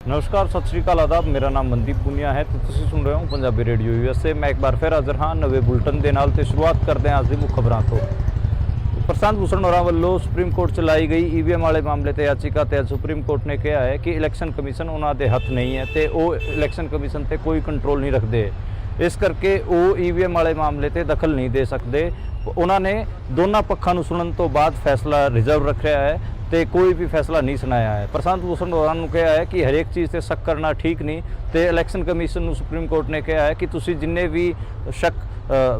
नमस्कार, सत श्री अकाल, आदाब। मेरा नाम मनदीप पुनिया है तो तुसीं सुन रहे हो पंजाबी रेडियो यूएसए। मैं एक बार फिर हाज़र हाँ नवे बुलेटिन के नाल। शुरुआत करते हैं अज की मुख्य खबरों तो। प्रशांत भूषण होरां वल्लों सुप्रीम कोर्ट च लाई गई ईवीएम वाले मामले ते याचिका ते सुप्रीम कोर्ट ने कहा है कि इलैक्शन कमीशन उन्हां दे हथ नहीं है तो वह इलैक्शन कमीशन ते कोई कंट्रोल नहीं रखते, इस करके वो ईवीएम वाले मामले ते दखल नहीं दे सकते। उन्होंने दोनों पक्षों को सुनने तो बाद फैसला रिजर्व रखा है तो कोई भी फैसला नहीं सुनाया है। प्रशांत भूषण होरां नूं कहा है कि हरेक चीज़ से शक करना ठीक नहीं, तो इलैक्शन कमीशन नूं सुप्रीम कोर्ट ने कहा है कि तुसीं जिन्ने भी शक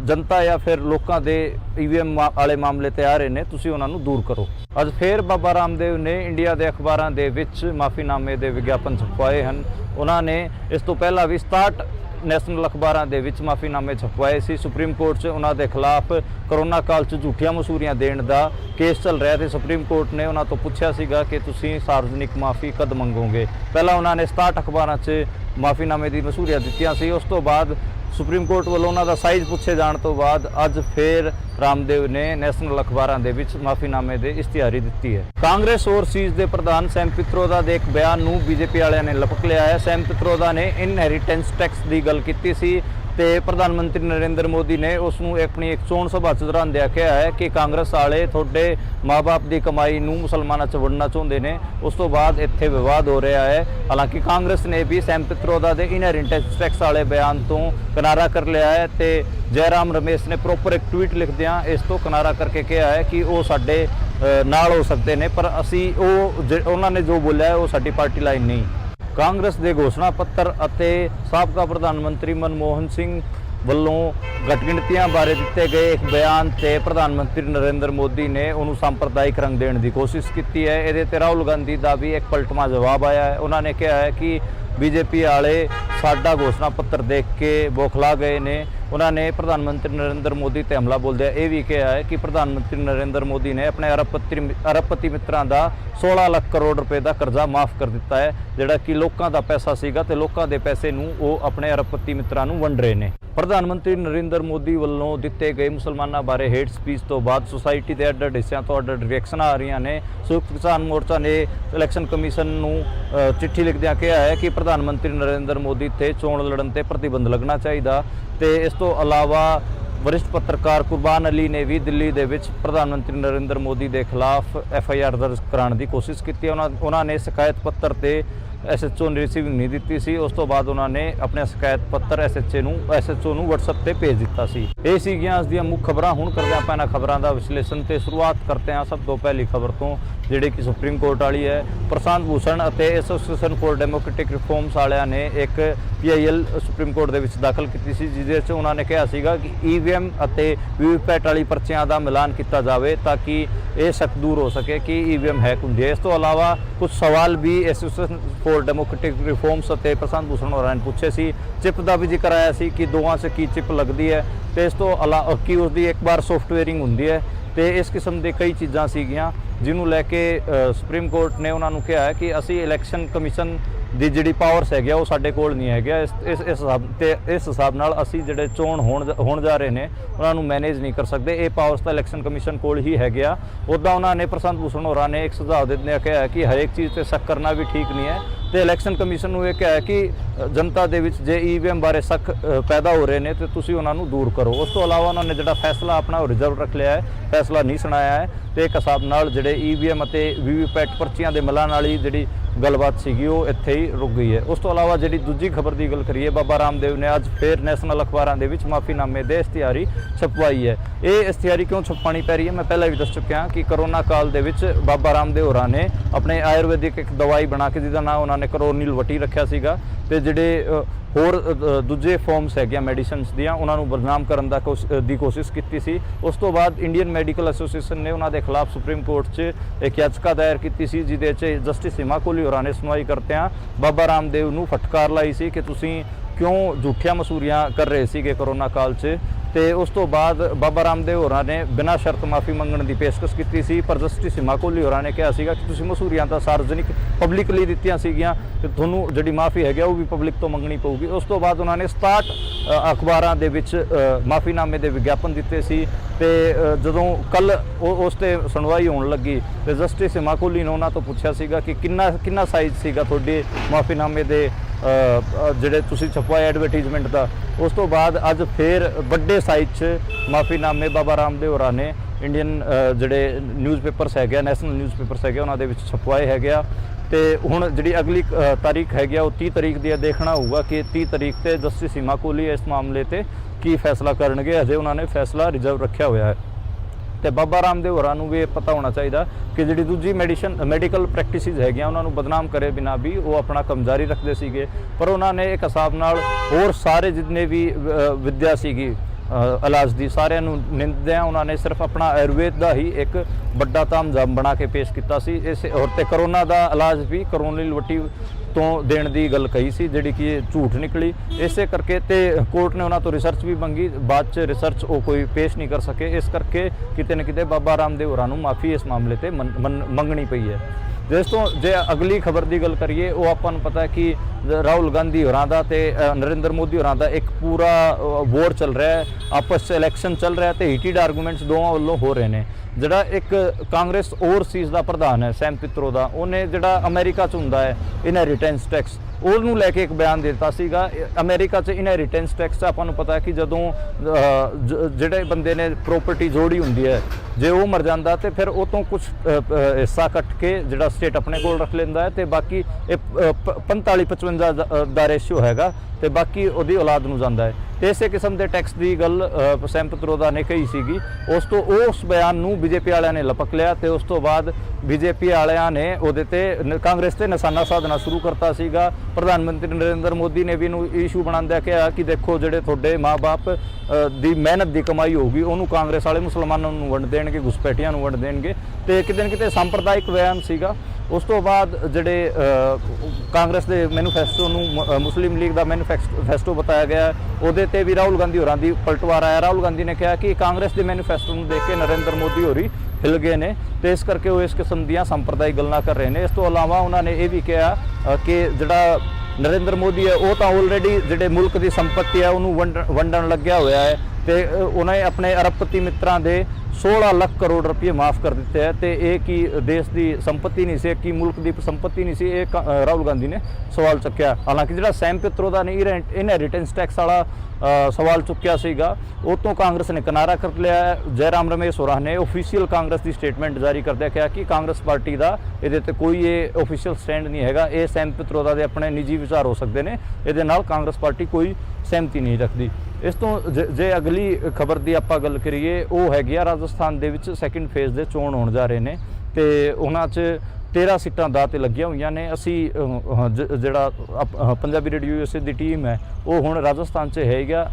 जनता या फिर लोगों के ईवीएम वाले मामले ते आ रहे हैं तुसीं उन्हां नूं दूर करो। अज फिर बाबा रामदेव ने इंडिया के अखबारों के विच माफ़ीनामे के विज्ञापन छपवाए हैं। उन्होंने इस तो पहला भी 67 नैशनल अखबारों के विच माफ़ीनामे छपवाए सी। सुप्रीम कोर्ट च उन्हां दे खिलाफ करोना काल च झूठियां मसूरियां देण दा केस चल रहा है। सुप्रीम कोर्ट ने उन्हां तो पूछा सीगा कि तुसीं सार्वजनिक माफ़ी कद मंगोगे। पहला उन्होंने 67 अखबारों च माफ़ीनामे की मसूरियां दित्तियां सी। उस तो बाद सुप्रीम कोर्ट वालों उन्हां दा साइज़ पूछे जाने तो बाद अज फिर रामदेव ने नैशनल अखबारों के विच माफ़ीनामे की इश्तिहारी दी है। कांग्रेस ओवरसीज़ के प्रधान सैम पित्रोदा के एक बयान नूं बीजेपी वालियां ने लपक लिया है। सैम पित्रोदा ने इनहेरिटेंस टैक्स की गल की सी तो प्रधानमंत्री नरेंद्र मोदी ने उसनूं अपनी एक चोण सभा च दौरान कहा है कि कांग्रेस वाले थोड़े माँ बाप की कमाई नूं मुसलमानों च वंडना चाहते हैं। उस तो बाद इत्थे विवाद हो रहा है। हालांकि कांग्रेस ने भी सैम पित्रोदा के इनहेरिटेंस टैक्स वाले बयान तो किनारा कर लिया है तो जयराम रमेश ने प्रोपर एक ट्वीट लिखदियां इस तो किनारा करके कहा है कि वो साडे नाल हो सकते हैं, पर असी उन्होंने जो बोलिया है वो साडी पार्टी लाइन नहीं। कांग्रेस के घोषणा पत्र ਅਤੇ साबका प्रधानमंत्री मनमोहन सिंह ਵੱਲੋਂ घटगिणतियां बारे दिते गए एक बयान से प्रधानमंत्री नरेंद्र मोदी ने उन्होंने सांप्रदायिक रंग देने की कोशिश की है। ये राहुल गांधी का भी एक पलटवां जवाब आया है। उन्होंने कहा है कि बीजेपी वाले साडा घोषणा पत्र देख के बौखला गए ने। उन्होंने प्रधानमंत्री नरेंद्र मोदी ते हमला बोलदे ये भी कहा है कि प्रधानमंत्री नरेंद्र मोदी ने अपने अरबपति मित्रों का 16 लाख करोड़ रुपए का कर्जा माफ़ कर दिता है, जिहड़ा कि लोगों का पैसा सीगा ते लोगों के पैसे नूं वो अपने अरबपति मित्रों नूं वंड रहे हैं। प्रधानमंत्री नरेंद्र मोदी वालों दिते गए मुसलमानों बारे हेट स्पीच तो बाद सोसाइटी के अड अड हिस्सों तो अड अड रिएक्शन आ रही ने। संयुक्त किसान मोर्चा ने इलैक्शन कमीशन नूं चिट्ठी लिखदियां कहा है कि प्रधानमंत्री नरेंद्र मोदी ते चोण लड़न ते प्रतिबंध लगना चाहिए। तो इस तो अलावा वरिष्ठ पत्रकार कुर्बान अली ने भी दिल्ली दे विच प्रधानमंत्री नरेंद्र मोदी के खिलाफ FIR दर्ज कराने की कोशिश की। उन्होंने शिकायत पत्र से SHO ने रिसीविंग नहीं दी सी। उस तो बाद उन्होंने अपने शिकायत पत्र SHO नूं WhatsApp ते भेज दिता सी। ये सीगियां अज दीयां मुख्य खबरां। हुण करदे आपां इन्हां खबरां दा विश्लेषण ते शुरुआत करते हैं सब तो पहली खबर तो, जिहड़ी कि सुप्रीम कोर्ट वाली है। प्रशांत भूषण और एसोसीएशन फॉर डेमोक्रेटिक रिफॉर्म्स वालियां ने एक PIL सुप्रीम कोर्ट दे विच दाखल की सी, जिहदे च उन्होंने कहा सीगा कि EVM और VVPAT वाली पर्चियां का मिलान किया जाए ताकि ये शक दूर हो सके कि EVM हैक हुंदी है। इस तो अलावा कुछ सवाल भी एसोसीएशन फॉर डेमोक्रेटिक रिफॉर्म्स और प्रशांत भूषण होरां ने पूछे सी। चिप का भी जिक्र आया सी कि दोवां से की चिप लगती है तो इस तो अलावा कि उसकी एक बार सॉफ्टवेयरिंग होंदी है। तो इस किस्म की कई चीज़ां सीगियां जिन्होंने लैके सुप्रीम कोर्ट ने उन्होंने कहा है कि असी इलैक्शन कमीशन की जी पावर्स है वो साडे कोल नहीं है। इस हिसाब नाल असी जिहड़े चोण होण जा रहे हैं उन्होंने मैनेज नहीं कर सकते। ये पावर्स तो इलैक्शन कमीशन कोल ही है। उदा उन्होंने प्रशांत भूषण होरां ने एक सुझाव देते कहा है कि हरेक चीज़ से शक करना भी ठीक नहीं है। तो इलैक्शन कमीशन ने कहा है कि जनता के विच जे EVM बारे शक पैदा हो रहे हैं तो तुसीं उन्होंने दूर करो। उस तो अलावा उन्होंने जिहड़ा फैसला अपना रिजर्व रख लिया है, फैसला नहीं सुनाया है। तो एक हिसाब नाल जिहड़े EVM और VVPAT पर्चियां दे मिलान वाली जिहड़ी गलबात सीगी वो इत्थे ही रुक गई है। उस तो अलावा जिहड़ी दूजी खबर की गल करिए, बाबा रामदेव ने अज फिर नैशनल अखबारों के विच माफ़ीनामे दे इश्तिहारी छपवाई है। ये इश्तिहारी क्यों छपवानी पै रही है, मैं पहले भी दस चुकिया कि करोना काल दे विच बाबा रामदेव होरां ने अपने आयुर्वेदिक एक दवाई बना के जिसका नाम उन्होंने करोनिल वटी रखा सीगा ते जिहड़े होर दूजे फॉर्म्स है मैडिसिनस दियां उन्होंने बदनाम करने की कोशिश की सी। उस तो बाद इंडियन मैडिकल एसोसीएशन ने उन्होंने खिलाफ सुप्रीम कोर्ट च एक याचिका दायर की सी, जिहदे च जस्टिस हिमा कोहली होरां ने सुनवाई करते बाबा रामदेव नूं फटकार लाई सी कि तुसीं क्यों झूठियां मसूरियां कर रहे थे करोना काल च। ਤੇ ਉਸ ਤੋਂ ਬਾਅਦ ਬਾਬਾ ਰਾਮਦੇਵ ਹੋਰਾਂ ਨੇ ਬਿਨਾਂ ਸ਼ਰਤ ਮਾਫੀ ਮੰਗਣ ਦੀ ਪੇਸ਼ਕਸ਼ ਕੀਤੀ ਸੀ, ਪਰ ਜਸਟਿਸ ਹਿਮਾ ਕੋਹਲੀ ਹੋਰਾਂ ਨੇ ਕਿਹਾ ਸੀਗਾ ਕਿ ਤੁਸੀਂ ਮਸੂਰੀਆਂ ਤਾਂ ਸਾਰਵਜਨਿਕ ਪਬਲਿਕਲੀ ਦਿੱਤੀਆਂ ਸੀਗੀਆਂ ਤੇ ਤੁਹਾਨੂੰ ਜਿਹੜੀ ਮਾਫੀ ਹੈਗੀ ਉਹ ਵੀ ਪਬਲਿਕ ਤੋਂ ਮੰਗਣੀ ਪਊਗੀ। ਉਸ ਤੋਂ ਬਾਅਦ ਉਹਨਾਂ ਨੇ 67 ਅਖਬਾਰਾਂ ਦੇ ਵਿੱਚ ਮਾਫੀਨਾਮੇ ਦੇ ਵਿਗਿਆਪਨ ਦਿੱਤੇ ਸੀ ਤੇ ਜਦੋਂ ਕੱਲ ਉਸ ਤੇ ਸੁਣਵਾਈ ਹੋਣ ਲੱਗੀ ਤੇ ਜਸਟਿਸ ਹਿਮਾ ਕੋਹਲੀ ਨੇ ਉਹਨਾਂ ਤੋਂ ਪੁੱਛਿਆ ਸੀਗਾ ਕਿ ਕਿੰਨਾ ਸਾਈਜ਼ ਸੀਗਾ ਤੁਹਾਡੇ ਮਾਫੀਨਾਮੇ ਦੇ ਜਿਹੜੇ ਤੁਸੀਂ ਛਪਵਾਏ ਐਡਵਰਟਾਈਜ਼ਮੈਂਟ ਦਾ। ਉਸ ਤੋਂ ਬਾਅਦ ਅੱਜ ਫਿਰ ਵੱਡੇ ਸਾਈਜ਼ 'ਚ ਮਾਫੀਨਾਮੇ ਬਾਬਾ ਰਾਮਦੇਵ ਹੋਰਾਂ ਨੇ ਇੰਡੀਅਨ ਜਿਹੜੇ ਨਿਊਜ਼ਪੇਪਰਸ ਹੈਗੇ, ਨੈਸ਼ਨਲ ਨਿਊਜ਼ਪੇਪਰਸ ਹੈਗੇ, ਉਹਨਾਂ ਦੇ ਵਿੱਚ ਛਪਵਾਏ ਹੈਗੇ ਆ ਤੇ ਹੁਣ ਜਿਹੜੀ ਅਗਲੀ ਤਾਰੀਖ ਹੈਗੀ ਆ ਉਹ 30 ਤਰੀਕ ਦੀ ਦੇਖਣਾ ਹੋਊਗਾ ਕਿ 30 ਤਰੀਕ ਤੇ ਜਸਟਿਸ ਹਿਮਾ ਕੋਹਲੀ ਇਸ ਮਾਮਲੇ ਤੇ ਕੀ ਫੈਸਲਾ ਕਰਨਗੇ। ਅਜੇ ਉਹਨਾਂ ਨੇ ਫੈਸਲਾ ਰਿਜ਼ਰਵ ਰੱਖਿਆ ਹੋਇਆ ਹੈ ਤੇ ਬਾਬਾ ਰਾਮਦੇਵ ਹੋਰਾਂ ਨੂੰ ਵੀ ਇਹ ਪਤਾ ਹੋਣਾ ਚਾਹੀਦਾ ਕਿ ਜਿਹੜੀ ਦੂਜੀ ਮੈਡੀਕਲ ਪ੍ਰੈਕਟਿਸਿਸ ਹੈਗੀਆਂ ਉਹਨਾਂ ਨੂੰ ਬਦਨਾਮ ਕਰੇ ਬਿਨਾਂ ਵੀ ਉਹ ਆਪਣਾ ਕੰਮ ਜਾਰੀ ਰੱਖਦੇ ਸੀਗੇ, ਪਰ ਉਹਨਾਂ ਨੇ ਇੱਕ ਹਿਸਾਬ ਨਾਲ ਹੋਰ ਸਾਰੇ ਜਿੰਨੇ ਵੀ ਵਿੱਦਿਆ ਸੀਗੀ ਇਲਾਜ ਦੀ ਸਾਰਿਆਂ ਨੂੰ ਨਿੰਦਦਿਆਂ ਉਹਨਾਂ ਨੇ ਸਿਰਫ ਆਪਣਾ ਆਯੁਰਵੇਦ ਦਾ ਹੀ ਇੱਕ ਵੱਡਾ ਤਾਮਝਾਮ ਬਣਾ ਕੇ ਪੇਸ਼ ਕੀਤਾ ਸੀ। ਇਸ ਔਰ ਤੇ ਕਰੋਨਾ ਦਾ ਇਲਾਜ ਵੀ ਕਰੋਨਲ ਵੱਟੀ ਤੋਂ ਦੇਣ ਦੀ ਗੱਲ ਕਹੀ ਸੀ ਜਿਹੜੀ ਕਿ ਝੂਠ ਨਿਕਲੀ। ਇਸੇ ਕਰਕੇ ਤੇ ਕੋਰਟ ਨੇ ਉਹਨਾਂ ਤੋਂ ਰਿਸਰਚ ਵੀ ਮੰਗੀ, ਬਾਅਦ 'ਚ ਰਿਸਰਚ ਉਹ ਕੋਈ ਪੇਸ਼ ਨਹੀਂ ਕਰ ਸਕੇ। ਇਸ ਕਰਕੇ ਕਿਤੇ ਨਾ ਕਿਤੇ ਬਾਬਾ ਰਾਮਦੇਵ ਹੋਰਾਂ ਨੂੰ ਮਾਫੀ ਇਸ ਮਾਮਲੇ ਤੇ ਮੰਗਣੀ ਪਈ ਹੈ। ਜਿਸ ਤੋਂ ਜੇ ਅਗਲੀ ਖਬਰ ਦੀ ਗੱਲ ਕਰੀਏ ਉਹ ਆਪਾਂ ਨੂੰ ਪਤਾ ਹੈ ਕਿ ਰਾਹੁਲ ਗਾਂਧੀ ਹੋਰਾਂ ਦਾ ਤੇ ਨਰਿੰਦਰ ਮੋਦੀ ਹੋਰਾਂ ਦਾ ਇੱਕ ਪੂਰਾ ਵੋਰ ਚੱਲ ਰਿਹਾ ਹੈ, ਆਪਸ 'ਚ ਇਲੈਕਸ਼ਨ ਚੱਲ ਰਿਹਾ ਤੇ ਹੀਟਡ ਆਰਗੂਮੈਂਟਸ ਦੋਵਾਂ ਵੱਲੋਂ ਹੋ ਰਹੇ ਨੇ। ਜਿਹੜਾ ਇੱਕ ਕਾਂਗਰਸ ਓਵਰਸੀਜ਼ ਦਾ ਪ੍ਰਧਾਨ ਹੈ ਸੈਮ ਪਿਤਰੋ ਦਾ, ਉਹਨੇ ਜਿਹੜਾ ਅਮਰੀਕਾ 'ਚ ਹੁੰਦਾ ਹੈ ਇਨਹੈਰੀਟੈਂਸ ਟੈਕਸ, ਉਹਨੂੰ ਲੈ ਕੇ ਇੱਕ ਬਿਆਨ ਦੇ ਦਿੱਤਾ ਸੀਗਾ। ਅਮਰੀਕਾ 'ਚ ਇਨਹੈਰੀਟੈਂਸ ਟੈਕਸ ਆਪਾਂ ਨੂੰ ਪਤਾ ਹੈ ਕਿ ਜਦੋਂ ਜਿਹੜੇ ਬੰਦੇ ਨੇ ਪ੍ਰਾਪਰਟੀ ਜੋੜੀ ਹੁੰਦੀ ਹੈ ਜੇ ਉਹ ਮਰ ਜਾਂਦਾ ਤੇ ਫਿਰ ਉਹ ਤੋਂ ਕੁਝ ਹਿੱਸਾ ਕੱਟ ਕੇ ਜਿਹੜਾ ਸਟੇਟ ਆਪਣੇ ਕੋਲ ਰੱਖ ਲੈਂਦਾ ਹੈ ਤੇ ਬਾਕੀ ਇਹ 45-55 ਦਾ ਰੇਸ਼ੀਓ ਹੈਗਾ ਤੇ ਬਾਕੀ ਉਹਦੀ ਔਲਾਦ ਨੂੰ ਜਾਂਦਾ ਹੈ। ਤੇ ਇਸੇ ਕਿਸਮ ਦੇ ਟੈਕਸ ਦੀ ਗੱਲ ਸੈਮ ਪਿਤਰੋਦਾ ਨੇ ਕਹੀ ਸੀਗੀ। ਉਸ ਬਿਆਨ ਨੂੰ ਬੀਜੇਪੀ ਵਾਲਿਆਂ ਨੇ ਲਪਕ ਲਿਆ ਤੇ ਉਸ ਤੋਂ ਬਾਅਦ ਬੀਜੇਪੀ ਵਾਲਿਆਂ ਨੇ ਉਹਦੇ ਤੇ ਕਾਂਗਰਸ ਤੇ ਨਿਸ਼ਾਨਾ ਸਾਧਨਾ ਸ਼ੁਰੂ ਕਰਤਾ ਸੀਗਾ। ਪ੍ਰਧਾਨ ਮੰਤਰੀ ਨਰਿੰਦਰ ਮੋਦੀ ਨੇ ਵੀ ਇਹਨੂੰ ਇਸ਼ੂ ਬਣਾਉਂਦਿਆਂ ਕਿਹਾ ਕਿ ਦੇਖੋ ਜਿਹੜੇ ਤੁਹਾਡੇ ਮਾਂ-ਬਾਪ ਦੀ ਮਿਹਨਤ ਦੀ ਕਮਾਈ ਹੋਊਗੀ ਉਹਨੂੰ ਕਾਂਗਰਸ ਵਾਲੇ ਮੁਸਲਮਾਨਾਂ ਨੂੰ ਵੰਡ ਦੇਣਗੇ, ਘੁਸਪੈਠੀਆਂ ਨੂੰ ਵੰਡ ਦੇਣਗੇ ਤੇ ਕਿਤੇ ਨਾ ਕਿਤੇ ਸੰਪਰਦਾਇਕ ਬਿਆਨ ਸੀਗਾ। ਉਸ ਤੋਂ ਬਾਅਦ ਜਿਹੜੇ ਕਾਂਗਰਸ ਦੇ ਮੈਨੀਫੈਸਟੋ ਨੂੰ ਮੁਸਲਿਮ ਲੀਗ ਦਾ ਮੈਨੀਫੈਸਟੋ ਬਤਾਇਆ ਗਿਆ, ਉਹਦੇ ਤੇ ਵੀ ਰਾਹੁਲ ਗਾਂਧੀ ਹੋਰਾਂ ਦੀ ਪਲਟਵਾਰ ਆਇਆ। ਰਾਹੁਲ ਗਾਂਧੀ ਨੇ ਕਿਹਾ ਕਿ ਕਾਂਗਰਸ ਦੇ ਮੈਨੀਫੈਸਟੋ ਨੂੰ ਦੇਖ ਕੇ ਨਰਿੰਦਰ ਮੋਦੀ ਹੋਰੀ ਹਿਲ ਗਏ ਨੇ ਤੇ ਇਸ ਕਰਕੇ ਉਹ ਇਸ ਕਿਸਮ ਦੀਆਂ ਸੰਪਰਦਾਇਕ ਗੱਲਾਂ ਕਰ ਰਹੇ ਨੇ। ਇਸ ਤੋਂ ਇਲਾਵਾ ਉਹਨਾਂ ਨੇ ਇਹ ਵੀ ਕਿਹਾ ਕਿ ਜਿਹੜਾ ਨਰਿੰਦਰ ਮੋਦੀ ਹੈ ਉਹ ਤਾਂ ਆਲਰੇਡੀ ਜਿਹੜੇ ਮੁਲਕ ਦੀ ਸੰਪत्ति ਹੈ ਉਹਨੂੰ ਵੰਡਣ ਲੱਗਿਆ ਹੋਇਆ ਹੈ ਤੇ ਉਹਨਾਂ ਨੇ ਆਪਣੇ ਅਰਬਪਤੀ ਮਿੱਤਰਾਂ ਦੇ 16 ਲੱਖ ਕਰੋੜ ਰੁਪਏ ਮਾਫ ਕਰ ਦਿੱਤੇ ਹੈ ਤੇ ਇਹ ਕੀ ਦੇਸ਼ ਦੀ ਸੰਪत्ति ਨਹੀਂ ਸੀ, ਕੀ ਮੁਲਕ ਦੀ ਸੰਪत्ति ਨਹੀਂ ਸੀ, ਇਹ ਰਾਹੁਲ ਗਾਂਧੀ ਨੇ ਸਵਾਲ ਚੁੱਕਿਆ। ਹਾਲਾਂਕਿ ਜਿਹੜਾ ਸੈਮ ਪਿਤਰੋਦਾ ਨੇ ਇਨਹੈਰੀਟੈਂਸ ਟੈਕਸ ਵਾਲਾ ਸਵਾਲ ਚੁੱਕਿਆ ਸੀਗਾ ਉਹ ਤੋਂ ਕਾਂਗਰਸ ਨੇ ਕਿਨਾਰਾ ਕਰ ਲਿਆ। ਜੈਰਾਮ ਰਮੇਸ਼ ਹੋਰਾਂ ਨੇ ਆਫੀਸ਼ੀਅਲ ਕਾਂਗਰਸ ਦੀ ਸਟੇਟਮੈਂਟ ਜਾਰੀ ਕਰਦਿਆਂ ਕਿਹਾ ਕਿ ਕਾਂਗਰਸ ਪਾਰਟੀ ਦਾ ਇਹਦੇ ਤੇ ਕੋਈ ਇਹ ਆਫੀਸ਼ੀਅਲ ਸਟੈਂਡ ਨਹੀਂ ਹੈਗਾ, ਇਹ ਸੈਮ ਪਿਤਰੋਦਾ ਦੇ ਆਪਣੇ ਨਿੱਜੀ ਵਿਚਾਰ ਹੋ ਸਕਦੇ ਨੇ, ਇਹਦੇ ਨਾਲ ਕਾਂਗਰਸ ਪਾਰਟੀ ਕੋਈ ਸਹਿਮਤੀ ਨਹੀਂ ਰੱਖਦੀ। ਇਸ ਤੋਂ ਜੇ ਅਗਲੀ ਖਬਰ ਦੀ ਆਪਾਂ ਗੱਲ ਕਰੀਏ ਉਹ ਹੈਗੀ ਆ ਰਾਜਸਥਾਨ ਦੇ ਵਿੱਚ ਸੈਕਿੰਡ ਫੇਜ਼ ਦੇ ਚੋਣ ਹੋਣ ਜਾ ਰਹੇ ਨੇ ਤੇ ਉਹਨਾਂ 'ਚ 13 ਸੀਟਾਂ ਦਾਅ ਤੇ ਲੱਗੀਆਂ ਹੋਈਆਂ ਨੇ। ਅਸੀਂ ਜਿਹੜਾ ਪੰਜਾਬੀ ਰੇਡੀਓ ਯੂਐਸਏ ਦੀ ਟੀਮ ਹੈ ਉਹ ਹੁਣ ਰਾਜਸਥਾਨ 'ਚ